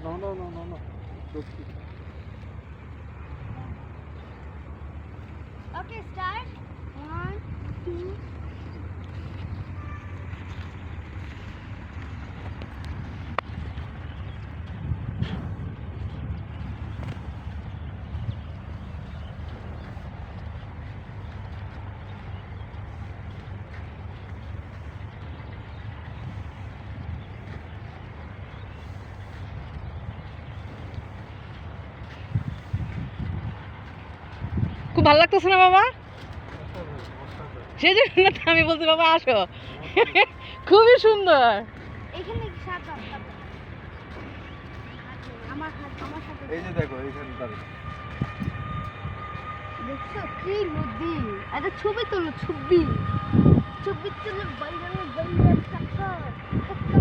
No, no, no, no, no. Okay, start. 1, 2. খুব ভালো লাগতেছে না বাবা? সেই জন্য তো আমি বলছি বাবা আসো। খুবই সুন্দর। এখানে কি সাপ আছে? আমার সাথে এই যে দেখো এইখানে দাঁড়িয়ে। দেখছো কি নদী? একটা ছবি তোলো, ছবি তুলে বাইরে টাকা টাকা